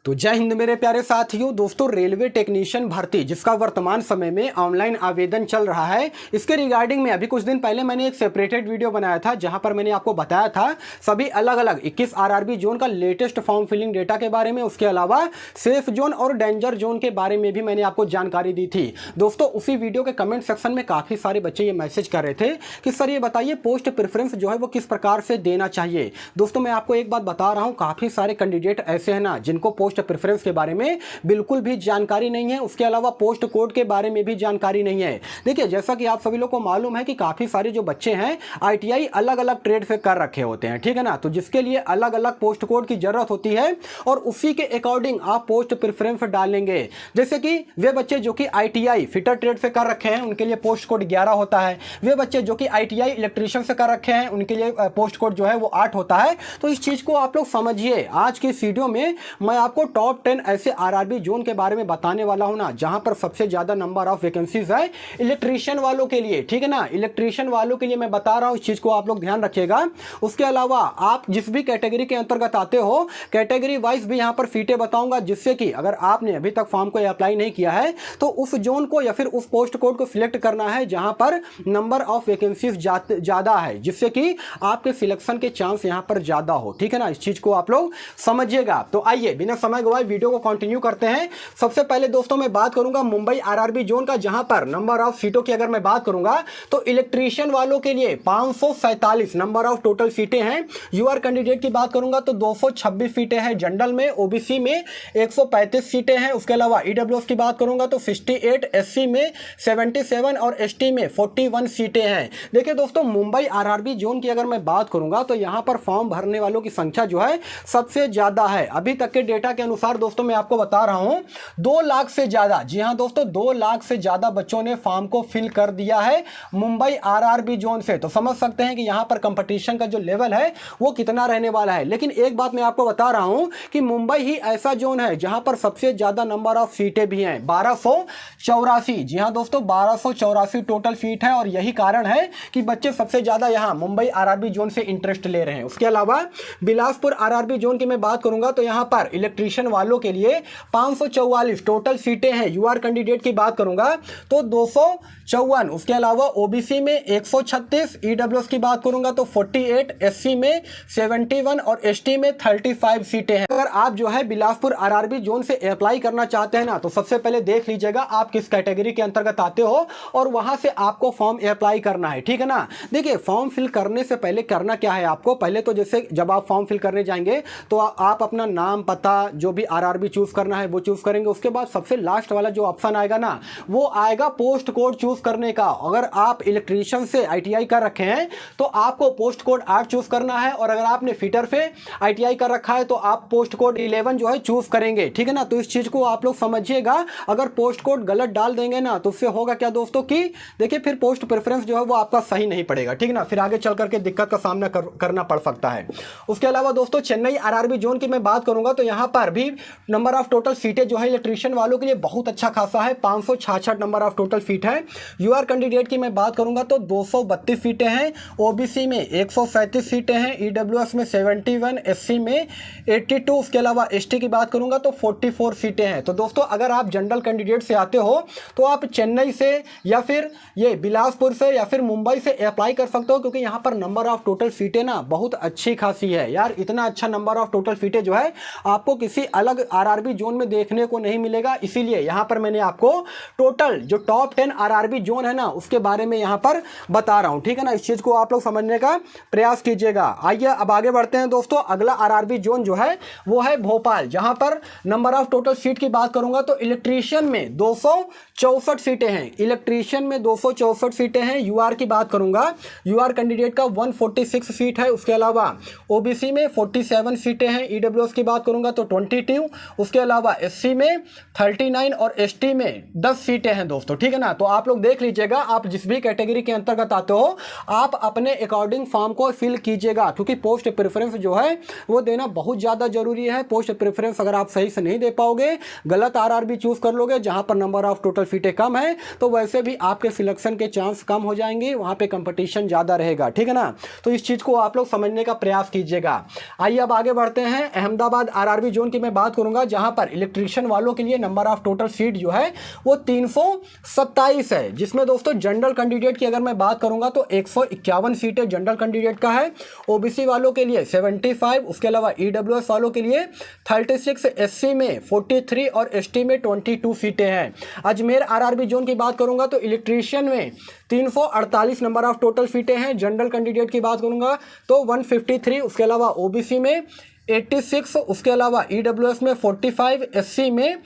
तो जय हिंद मेरे प्यारे साथियों। दोस्तों, रेलवे टेक्नीशियन भर्ती जिसका वर्तमान समय में ऑनलाइन आवेदन चल रहा है, इसके रिगार्डिंग में अभी कुछ दिन पहले मैंने एक सेपरेटेड वीडियो बनाया था जहां पर मैंने आपको बताया था सभी अलग अलग 21 आरआरबी जोन का लेटेस्ट फॉर्म फिलिंग डेटा के बारे में। उसके अलावा सेफ जोन और डेंजर जोन के बारे में भी मैंने आपको जानकारी दी थी। दोस्तों, उसी वीडियो के कमेंट सेक्शन में काफ़ी सारे बच्चे ये मैसेज कर रहे थे कि सर ये बताइए पोस्ट प्रेफरेंस जो है वो किस प्रकार से देना चाहिए। दोस्तों, मैं आपको एक बात बता रहा हूँ, काफ़ी सारे कैंडिडेट ऐसे हैं ना जिनको पोस्ट प्रेफरेंस के बारे में बिल्कुल भी जानकारी नहीं है। उसके अलावा पोस्ट कोड के बारे में भी जानकारी नहीं है। देखिए, जैसा कि आप सभी लोग को मालूम है कि काफी सारे जो बच्चे हैं आईटीआई अलग अलग ट्रेड से कर रखे होते हैं, ठीक है ना। तो जिसके लिए अलग अलग पोस्ट कोड की जरूरत होती है और उसी के अकॉर्डिंग आप पोस्ट प्रेफरेंस डालेंगे। जैसे कि वे बच्चे जो कि आईटीआई फिटर ट्रेड से कर रखे हैं उनके लिए पोस्ट कोड 11 होता है। वे बच्चे जो कि आईटीआई इलेक्ट्रीशियन से कर रखे हैं उनके लिए पोस्ट कोड जो है वो 8 होता है। तो इस चीज को आप लोग समझिए। आज की इस वीडियो में मैं आपको टॉप 10 ऐसे आरआरबी जोन के बारे में बताने वाला हूं ना जहां पर सबसे ज्यादा नंबर ऑफ वैकेंसीज है इलेक्ट्रीशियन वालों के लिए, ठीक है ना। इलेक्ट्रीशियन वालों के लिए मैं बता रहा हूं, इस चीज को आप लोग ध्यान रखिएगा। उसके अलावा आप जिस भी कैटेगरी के अंतर्गत आते हो कैटेगरी वाइज भी यहां पर फीटें बताऊंगा, जिससे कि अगर आपने अभी तक फॉर्म को अप्लाई नहीं किया है तो उस जोन को या फिर उस पोस्ट कोड को सिलेक्ट करना है जहां पर नंबर ऑफ वैकेंसीज ज्यादा है, जिससे कि आपके सिलेक्शन के चांस यहां पर ज्यादा हो, ठीक है ना। इस चीज को आप लोग समझिएगा। तो आइए बिना समय गवाए वीडियो को कंटिन्यू करते हैं। सबसे पहले दोस्तों मैं बात करूंगा मुंबई आरआरबी जोन का, जहां पर नंबर ऑफ सीटों की अगर मैं बात करूंगा तो इलेक्ट्रीशियन वालों के लिए 547 नंबर ऑफ टोटल सीटें हैं। यूआर कैंडिडेट की बात करूंगा तो 226 सीटें हैं। जनरल में ओबीसी में 135 सीटें हैं। उसके अलावा ईडब्ल्यूएस की बात करूंगा तो 68, एससी में 77 और एसटी में 41 सीटें हैं। देखिए दोस्तों, मुंबई आरआरबी जोन की अगर मैं बात करूंगा तो यहां पर फॉर्म भरने वालों की संख्या जो है सबसे ज्यादा है। अभी तक के डेटा के अनुसार दोस्तों मैं आपको बता रहा हूं 2 लाख से ज्यादा, जी हां दोस्तों, 2 लाख से ज्यादा बच्चों ने फॉर्म को फिल कर दिया है मुंबई आरआरबी जोन से। तो समझ सकते हैं कि यहां पर कंपटीशन का जो लेवल है वो कितना रहने वाला है। लेकिन एक बात मैं आपको बता रहा हूं कि मुंबई ही ऐसा जोन है जहां पर सबसे ज्यादा नंबर ऑफ सीटें भी हैं, 1284। जी हां दोस्तों, 1284 टोटल सीट है और यही कारण है कि बच्चे सबसे ज्यादा यहां मुंबई आरआरबी जोन से इंटरेस्ट ले रहे हैं। उसके अलावा बिलासपुर आरआरबी जोन की मैं बात करूंगा तो यहां पर इलेक्ट्रीशियन वालों के लिए 544 टोटल सीटें हैं। यूआर कैंडिडेट की बात करूंगा तो 254। उसके अलावा ओबीसी में 136, ईडब्ल्यूएस की बात करूंगा तो 48, एससी में 71 और एसटी में 35 सीटें हैं। अगर आप जो है बिलासपुर आरआरबी जोन से अप्लाई करना चाहते हैं ना तो सबसे पहले देख लीजिएगा आप किस कैटेगरी के अंतर्गत आते हो और वहां से आपको फॉर्म अप्लाई करना है, ठीक है ना। देखिए, फॉर्म फिल करने से पहले करना क्या है आपको, पहले तो जैसे जब आप फॉर्म फिल करने जाएंगे तो आप अपना नाम पता जो भी आरआरबी चूज करना है वो चूज करेंगे। उसके बाद सबसे लास्ट वाला जो ऑप्शन आएगा ना वो आएगा पोस्ट कोड चूज करने का। अगर आप इलेक्ट्रीशियन से आईटीआई कर रखे हैं तो आपको पोस्ट कोड 8 चूज करना है और अगर आपने फिटर से आईटीआई कर रखा है तो आप पोस्ट कोड 11 जो है चूज करेंगे, ठीक है ना। तो इस चीज को आप लोग समझिएगा। अगर पोस्ट कोड गलत डाल देंगे ना तो उससे होगा क्या दोस्तों कि देखिए फिर पोस्ट प्रेफरेंस जो है वो आपका सही नहीं पड़ेगा, ठीक है ना। फिर आगे चल करके दिक्कत का सामना करना पड़ सकता है। उसके अलावा दोस्तों चेन्नई आरआरबी जोन की मैं बात करूंगा तो यहां पर भी नंबर ऑफ टोटल सीटें जो है इलेक्ट्रीशियन वालों के लिए बहुत अच्छा खासा है, 566 नंबर ऑफ टोटल सीट है। यूआर कैंडिडेट की मैं बात करूंगा तो 232 सीटें हैं। ओबीसी में 137 सीटें हैं। ईडब्ल्यूएस में 71, एससी में 82। उसके अलावा एसटी की बात करूंगा तो 44 सीटें हैं। तो दोस्तों, अगर आप जनरल कैंडिडेट से आते हो तो आप चेन्नई से या फिर ये बिलासपुर से या फिर मुंबई से अप्लाई कर सकते हो, क्योंकि यहाँ पर नंबर ऑफ टोटल सीटें ना बहुत अच्छी खासी है यार। इतना अच्छा नंबर ऑफ टोटल सीटें जो है आपको किसी अलग आरआरबी जोन में देखने को नहीं मिलेगा। इसीलिए यहां पर मैंने आपको टोटल जो टॉप 10 आरआरबी जोन है ना उसके बारे में यहां पर बता रहा हूं, ठीक है ना। इस चीज को आप लोग समझने का प्रयास कीजिएगा। आइए अब आगे बढ़ते हैं दोस्तों। अगला आरआरबी जोन जो है वो है भोपाल, जहां पर नंबर ऑफ टोटल सीट की बात करूंगा तो इलेक्ट्रीशियन में 264 सीटें हैं। इलेक्ट्रीशियन में 264 सीटें हैं। यूआर की बात करूंगा, यूआर कैंडिडेट का 146 सीट है। उसके अलावा ओबीसी में 47 सीटें हैं। ईडब्ल्यूएस की बात करूंगा तो 22। उसके अलावा एससी में 39 और एसटी में 10 सीटें हैं दोस्तों, ठीक है ना। तो आप लोग देख लीजिएगा, आप जिस भी कैटेगरी के अंतर्गत आते हो आप अपने अकॉर्डिंग फॉर्म को फिल कीजिएगा, क्योंकि पोस्ट प्रेफरेंस जो है वो देना बहुत ज़्यादा जरूरी है। पोस्ट प्रेफरेंस अगर आप सही से नहीं दे पाओगे, गलत आरआरबी चूज कर लोगे जहां पर नंबर ऑफ टोटल सीटें कम है, तो वैसे भी आपके सिलेक्शन के चांस कम हो जाएंगे, वहां पे कंपटीशन ज़्यादा रहेगा, ठीक है ना। तो इस चीज़ को आप लोग समझने का प्रयास कीजिएगा। आइए अब आगे बढ़ते हैं। अहमदाबाद आरआरबी जोन की मैं बात करूंगा, जहां पर इलेक्ट्रीशियन वालों के लिए नंबर ऑफ टोटल सीट जो है वो 327 है, जिसमें दोस्तों जनरल कैंडिडेट की अगर मैं बात करूंगा तो 151 सीटें जनरल कैंडिडेट का है, ओबीसी वालों के लिए 75, उसके अलावा ईडब्ल्यूएस वालों के लिए 36, एससी में 43 और एसटी में 22 सीटें हैं। अजमेर आरआरबी जोन की बात करूंगा तो इलेक्ट्रीशियन में 348 नंबर ऑफ टोटल सीटें हैं, जनरल कैंडिडेट की बात करूंगा तो 153, उसके अलावा ओबीसी में 86, उसके अलावा ईडब्ल्यूएस में 45, एससी में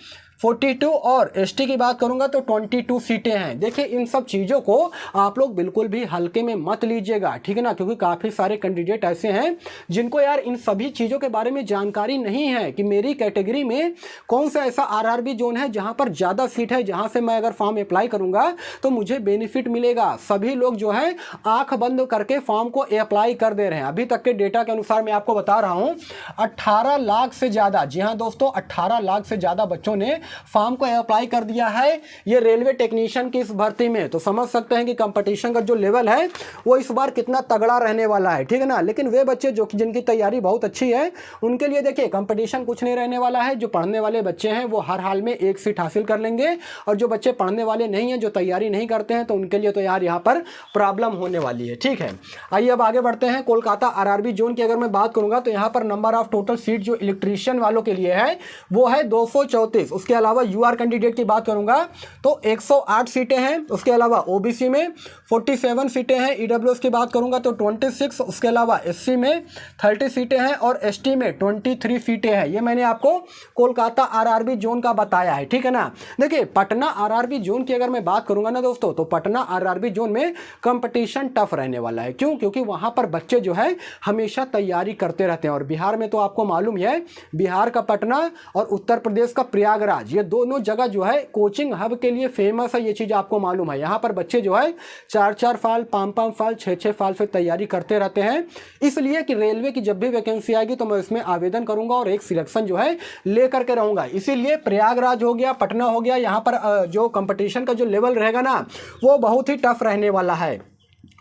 42 और एसटी की बात करूंगा तो 22 सीटें हैं। देखिए इन सब चीज़ों को आप लोग बिल्कुल भी हल्के में मत लीजिएगा, ठीक है ना, क्योंकि काफ़ी सारे कैंडिडेट ऐसे हैं जिनको यार इन सभी चीज़ों के बारे में जानकारी नहीं है कि मेरी कैटेगरी में कौन सा ऐसा आरआरबी जोन है जहां पर ज़्यादा सीट है, जहां से मैं अगर फॉर्म अप्लाई करूंगा तो मुझे बेनिफिट मिलेगा। सभी लोग जो है आंख बंद करके फॉर्म को अप्लाई कर दे रहे हैं। अभी तक के डेटा के अनुसार मैं आपको बता रहा हूँ 18 लाख से ज़्यादा, जी हाँ दोस्तों 18 लाख से ज़्यादा बच्चों ने फॉर्म को अप्लाई कर दिया है ये रेलवे टेक्नीशियन की इस भर्ती में। तो समझ सकते हैं कि कंपटीशन का जो लेवल है वो इस बार कितना तगड़ा रहने वाला है, ठीक है ना। लेकिन वे बच्चे जो जिनकी तैयारी बहुत अच्छी है उनके लिए देखिए कंपटीशन कुछ नहीं रहने वाला है। जो पढ़ने वाले बच्चे हैं वो हर हाल में एक सीट हासिल कर लेंगे, और जो बच्चे पढ़ने वाले नहीं हैं, जो तैयारी नहीं करते हैं, तो उनके लिए तो यार यहाँ पर प्रॉब्लम होने वाली है, ठीक है। आइए अब आगे बढ़ते हैं। कोलकाता आरआरबी जोन की अगर मैं बात करूंगा तो यहाँ पर नंबर ऑफ टोटल सीट जो इलेक्ट्रीशियन वालों के लिए है वो है 234। उसके अलावा यूआर कैंडिडेट की बात करूंगा तो 108 सीटें हैं, उसके अलावा ओबीसी में 47 सीटें हैं, ईडब्ल्यूएस की बात करूंगा तो 26, उसके अलावा एससी में 30 सीटें हैं और एसटी में 23 सीटें हैं। ये मैंने आपको कोलकाता आरआरबी जोन का बताया है, ठीक है ना। देखिए पटना आरआरबी जोन की अगर मैं बात करूंगा ना दोस्तों तो पटना आरआरबी जोन में कंपटीशन टफ रहने वाला है। क्यों? क्योंकि वहां पर बच्चे जो है हमेशा तैयारी करते रहते हैं, और बिहार में तो आपको मालूम ही है बिहार का पटना और उत्तर प्रदेश का प्रयागराज, ये दोनों जगह जो है कोचिंग हब के लिए फेमस है। ये चीज आपको मालूम है। यहाँ पर बच्चे जो है 4-4 साल, 5-5 साल, 6-6 साल से तैयारी करते रहते हैं, इसलिए कि रेलवे की जब भी वैकेंसी आएगी तो मैं इसमें आवेदन करूंगा और एक सिलेक्शन जो है लेकर के रहूंगा। इसीलिए प्रयागराज हो गया, पटना हो गया, यहाँ पर जो कंपटीशन का जो लेवल रहेगा ना वो बहुत ही टफ रहने वाला है।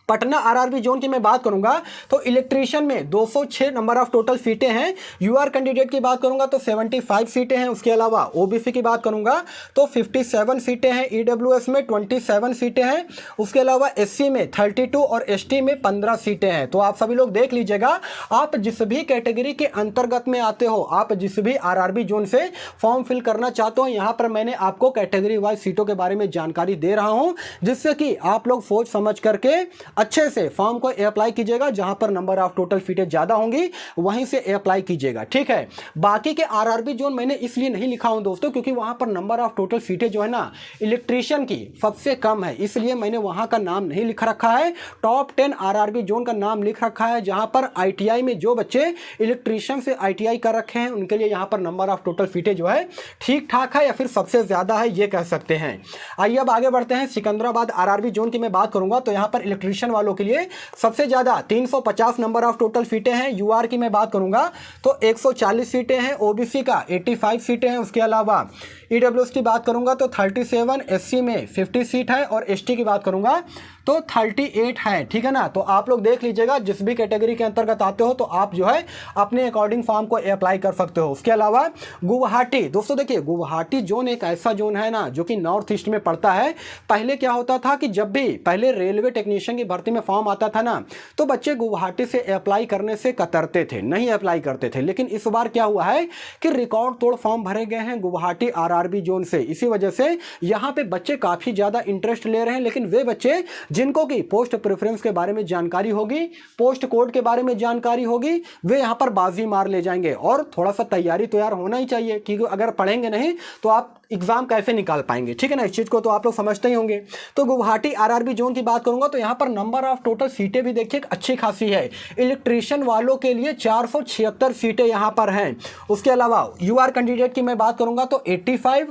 पटना आरआरबी जोन की मैं बात करूंगा तो इलेक्ट्रीशियन में 206 नंबर ऑफ टोटल सीटें हैं, यूआर कैंडिडेट की बात करूंगा तो 75 सीटें हैं, उसके अलावा ओबीसी की बात करूंगा तो 57 सीटें हैं, ईडब्ल्यूएस में 27 सीटें हैं, उसके अलावा एससी में 32 और एसटी में 15 सीटें हैं। तो आप सभी लोग देख लीजिएगा, आप जिस भी कैटेगरी के अंतर्गत में आते हो, आप जिस भी आरआरबी जोन से फॉर्म फिल करना चाहते हो, यहाँ पर मैंने आपको कैटेगरी वाइज सीटों के बारे में जानकारी दे रहा हूँ, जिससे कि आप लोग सोच समझ करके अच्छे से फॉर्म को अप्लाई कीजिएगा। जहां पर नंबर ऑफ टोटल सीटें ज्यादा होंगी वहीं से अप्लाई कीजिएगा, ठीक है। बाकी के आरआरबी जोन मैंने इसलिए नहीं लिखा हूं दोस्तों क्योंकि वहां पर नंबर ऑफ टोटल सीटें जो है ना इलेक्ट्रीशियन की सबसे कम है, इसलिए मैंने वहां का नाम नहीं लिख रखा है। टॉप 10 आरआरबी जोन का नाम लिख रखा है, जहां पर आईटीआई में जो बच्चे इलेक्ट्रीशियन से आईटीआई कर रखे हैं उनके लिए यहां पर नंबर ऑफ टोटल सीटें जो है ठीक ठाक है या फिर सबसे ज्यादा है, ये कह सकते हैं। आइए अब आगे बढ़ते हैं। सिकंदराबाद आरआरबी जोन की मैं बात करूंगा तो यहां पर इलेक्ट्रीशियन वालों के लिए सबसे ज्यादा 350 नंबर ऑफ टोटल सीटें हैं। यूआर की मैं बात करूंगा तो 140 सीटें हैं, ओबीसी का 85 सीटें हैं, उसके अलावा ईडब्ल्यूएस की बात करूंगा तो 37, एससी में 50 सीट है और एसटी की बात करूंगा तो 38 है, ठीक है ना। तो आप लोग देख लीजिएगा, जिस भी कैटेगरी के अंतर्गत आते हो तो आप जो है अपने अकॉर्डिंग फॉर्म को अप्लाई कर सकते हो। उसके अलावा गुवाहाटी, दोस्तों देखिए गुवाहाटी जोन एक ऐसा जोन है ना जो कि नॉर्थ ईस्ट में पड़ता है। पहले क्या होता था कि जब भी पहले रेलवे टेक्नीशियन की भर्ती में फॉर्म आता था ना तो बच्चे गुवाहाटी से अप्लाई करने से कतरते थे, नहीं अप्लाई करते थे। लेकिन इस बार क्या हुआ है कि रिकॉर्ड तोड़ फॉर्म भरे गए हैं गुवाहाटी आरआरबी जोन से, इसी वजह से यहाँ पे बच्चे काफी ज्यादा इंटरेस्ट ले रहे हैं। लेकिन वे बच्चे जिनको की पोस्ट प्रेफरेंस के बारे में जानकारी होगी, पोस्ट कोड के बारे में जानकारी होगी, वे यहां पर बाजी मार ले जाएंगे। और थोड़ा सा तैयारी तो यार होना ही चाहिए, क्योंकि अगर पढ़ेंगे नहीं तो आप एग्जाम कैसे निकाल पाएंगे, ठीक है ना। इस चीज को तो आप लोग समझते ही होंगे। तो गुवाहाटी आरआरबी जोन की बात करूंगा तो यहां पर नंबर ऑफ टोटल सीटें भी देखिए अच्छी खासी है। इलेक्ट्रीशियन वालों के लिए 476 सीटें यहां पर हैं। उसके अलावा यूआर कैंडिडेट की मैं बात करूंगा तो 85,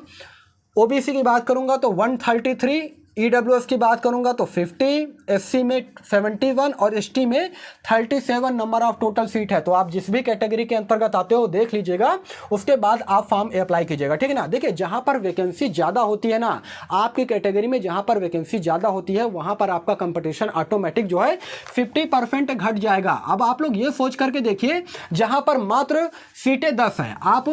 ओबीसी की बात करूंगा तो 133, ईडब्ल्यूएस की बात करूंगा तो 50, एससी में 71 और एसटी में 37 नंबर ऑफ टोटल सीट है। तो आप जिस भी कैटेगरी के अंतर्गत आते हो देख लीजिएगा, उसके बाद आप फॉर्म अप्लाई कीजिएगा, ठीक है ना। देखिए जहां पर वैकेंसी ज्यादा होती है ना, आपकी कैटेगरी में जहां पर वैकेंसी ज्यादा होती है वहां पर आपका कंपटीशन ऑटोमेटिक जो है 50% घट जाएगा। अब आप लोग ये सोच करके देखिए, जहां पर मात्र सीटें 10 हैं, आप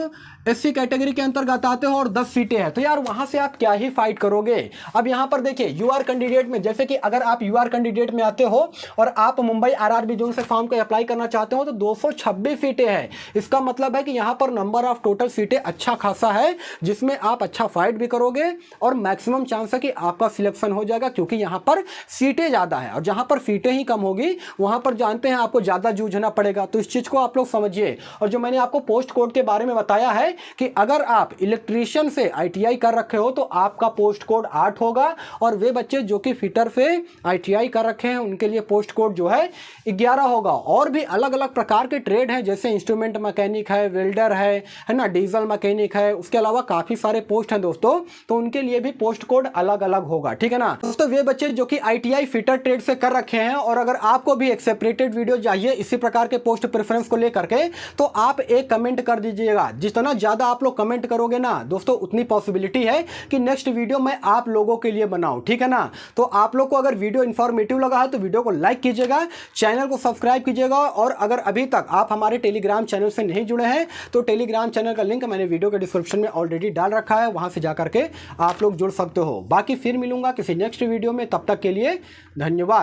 SC कैटेगरी के अंतर्गत आते हो और 10 सीटें हैं, तो यार वहां से आप क्या ही फाइट करोगे। अब यहां पर देखिए यूआर कैंडिडेट में, जैसे कि अगर आप यूआर कैंडिडेट में आते हो और आप मुंबई आरआरबी जोन से फॉर्म को अप्लाई करना चाहते हो तो 226 सीटें हैं। इसका मतलब है कि यहां पर नंबर ऑफ टोटल सीटें अच्छा खासा है, जिसमें आप अच्छा फाइट भी करोगे और मैक्सिमम चांस है कि आपका सिलेक्शन हो जाएगा, क्योंकि यहां पर सीटें ज्यादा है और जहां पर सीटें ही कम होगी वहां पर जानते हैं आपको ज्यादा जूझना पड़ेगा। तो इस चीज को आप लोग समझिए। और जो मैंने आपको पोस्ट कोड के बारे में बताया है कि अगर आप इलेक्ट्रीशियन से आईटीआई कर रखे हो तो आपका पोस्ट कोड 8 होगा, और वे बच्चे जो कि फिटर से आईटीआई कर रखे हैं उनके लिए पोस्ट कोड जो है 11 होगा। और भी अलग अलग प्रकार के ट्रेड हैं, जैसे इंस्ट्रूमेंट मैकेनिक है, वेल्डर है ना, डीजल मैकेनिक है, उसके अलावा काफी सारे पोस्ट हैं दोस्तों, तो उनके लिए भी पोस्ट कोड अलग अलग होगा, ठीक है ना दोस्तों। वे बच्चे जो कि आईटीआई फिटर ट्रेड से कर रखे हैं और अगर आपको भी एक सेपरेटेड वीडियो चाहिए इसी प्रकार के पोस्ट प्रेफरेंस को लेकर के, तो आप एक कमेंट कर दीजिएगा। जितना ज्यादा आप लोग कमेंट करोगे ना दोस्तों, उतनी पॉसिबिलिटी है कि नेक्स्ट वीडियो मैं आप लोगों के लिए बनाऊं, ठीक है ना। तो आप लोग को अगर वीडियो इंफॉर्मेटिव लगा है तो वीडियो को लाइक कीजिएगा, चैनल को सब्सक्राइब कीजिएगा, और अगर अभी तक आप हमारे टेलीग्राम चैनल से नहीं जुड़े हैं तो टेलीग्राम चैनल का लिंक मैंने वीडियो के डिस्क्रिप्शन में ऑलरेडी डाल रखा है, वहां से जाकर के आप लोग जुड़ सकते हो। बाकी फिर मिलूंगा किसी नेक्स्ट वीडियो में, तब तक के लिए धन्यवाद।